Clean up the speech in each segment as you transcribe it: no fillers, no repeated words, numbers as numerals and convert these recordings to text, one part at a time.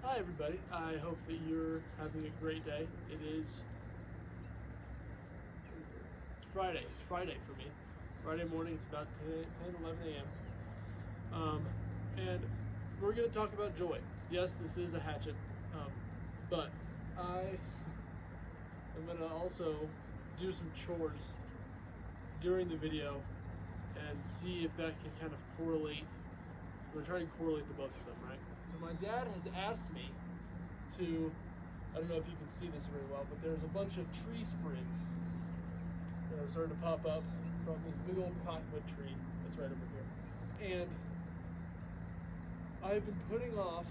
Hi everybody, I hope that you're having a great day. It's Friday. It's Friday for me. Friday morning, it's about 10 11 a.m. And we're going to talk about joy. Yes, this is a hatchet, but I am going to also do some chores during the video and see if that can kind of correlate. We're trying to correlate the both of them, right? So my dad has asked me to, I don't know if you can see this very well, but there's a bunch of tree sprigs that are starting to pop up from this big old cottonwood tree that's right over here. And I've been putting off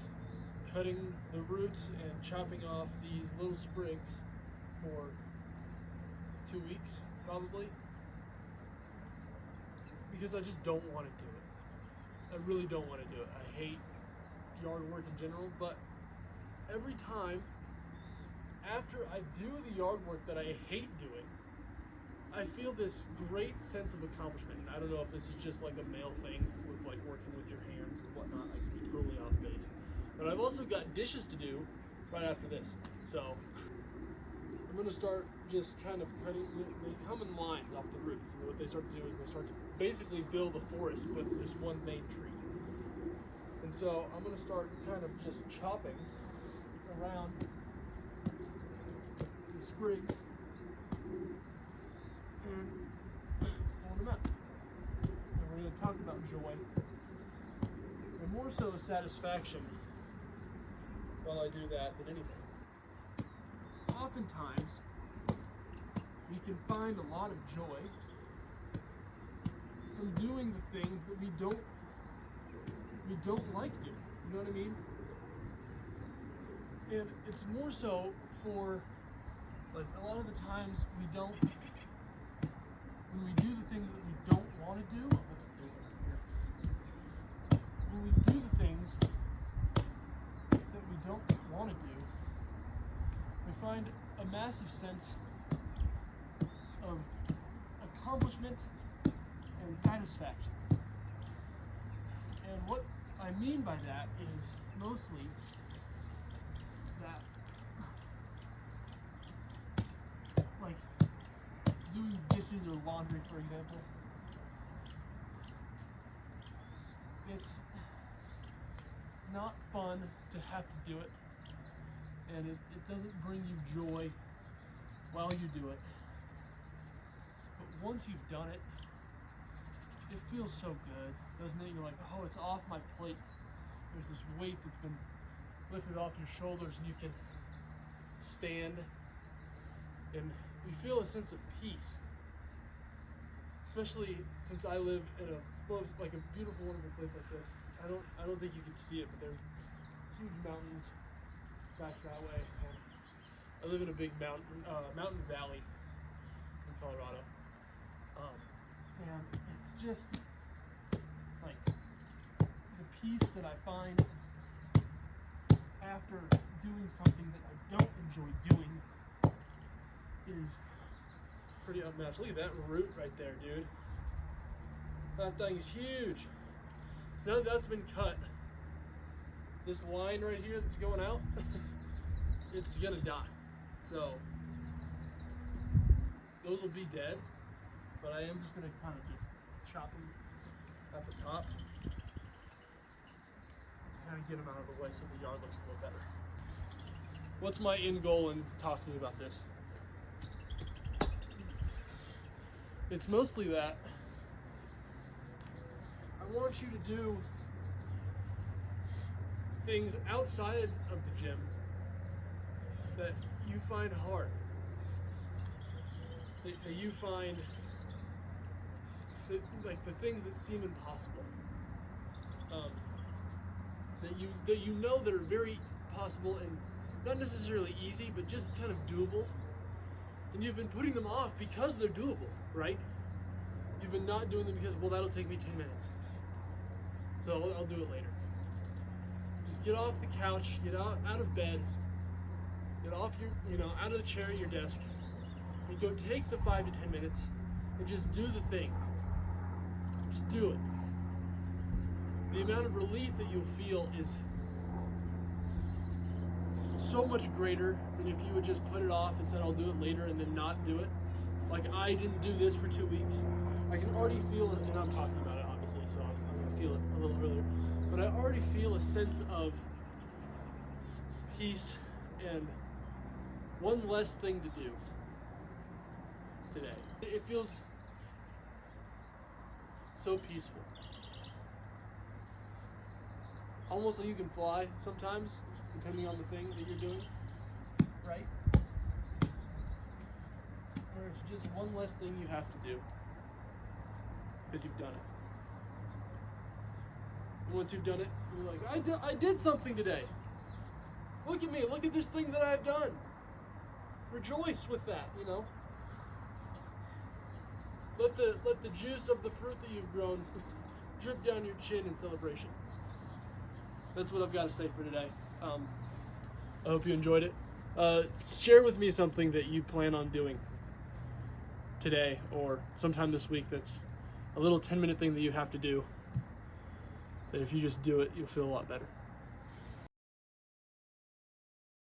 cutting the roots and chopping off these little sprigs for 2 weeks, probably, because I just don't want to do it. I really don't want to do it. I hate yard work in general, but every time after I do the yard work that I hate doing, I feel this great sense of accomplishment. And I don't know if this is just like a male thing with like working with your hands and whatnot. I could be totally off base. But I've also got dishes to do right after this. So I'm going to start just kind of cutting. They come in lines off the roots. And what they start to do is they start to basically build a forest with just one main tree. And so I'm going to start kind of just chopping around the sprigs and pulling them out. And we're going to talk about joy, and more so satisfaction while I do that than anything. Oftentimes, we can find a lot of joy from doing the things that we don't like doing. You know what I mean? And it's more so for, like, a lot of the times when we do the things that we don't want to do. That's a big one here. When we do the things that we don't want to do, we find a massive sense of accomplishment and satisfaction. And what I mean by that is mostly that, like, doing dishes or laundry, for example, it's not fun to have to do it, and it doesn't bring you joy while you do it. But once you've done it, it feels so good, doesn't it? You're like, oh, it's off my plate. There's this weight that's been lifted off your shoulders, and you can stand, and you feel a sense of peace. Especially since I live in a beautiful, wonderful place like this. I don't think you can see it, but there's huge mountains back that way, and I live in a big mountain valley in Colorado. And it's just like the peace that I find after doing something that I don't enjoy doing is pretty unmatched. Look at that root right there, dude. That thing is huge. So now that that's been cut, this line right here that's going out, it's gonna die. So those will be dead, but I am just gonna kind of just chop them at the top to kind of get them out of the way so the yard looks a little better. What's my end goal in talking about this? It's mostly that I want you to do things outside of the gym that you find hard, that you find like the things that seem impossible, that you know that are very possible and not necessarily easy, but just kind of doable. And you've been putting them off because they're doable, right? You've been not doing them because, well, that'll take me 10 minutes. So I'll do it later. Just get off the couch, get out of bed, get off out of the chair at your desk, and go take the 5 to 10 minutes and just do the thing. Just do it. The amount of relief that you'll feel is so much greater than if you would just put it off and said, I'll do it later, and then not do it. Like, I didn't do this for 2 weeks. I can already feel it, and I'm talking about it, obviously, so I'm going to feel it a little earlier. But I already feel a sense of peace and one less thing to do today. It feels so peaceful. Almost like you can fly sometimes, depending on the thing that you're doing, right? Where it's just one less thing you have to do because you've done it. And once you've done it, you're like, I did something today. Look at me. Look at this thing that I've done. Rejoice with that, you know. Let the juice of the fruit that you've grown drip down your chin in celebration. That's what I've got to say for today. I hope you enjoyed it. Share with me something that you plan on doing today or sometime this week that's a little 10-minute thing that you have to do. That if you just do it, you'll feel a lot better.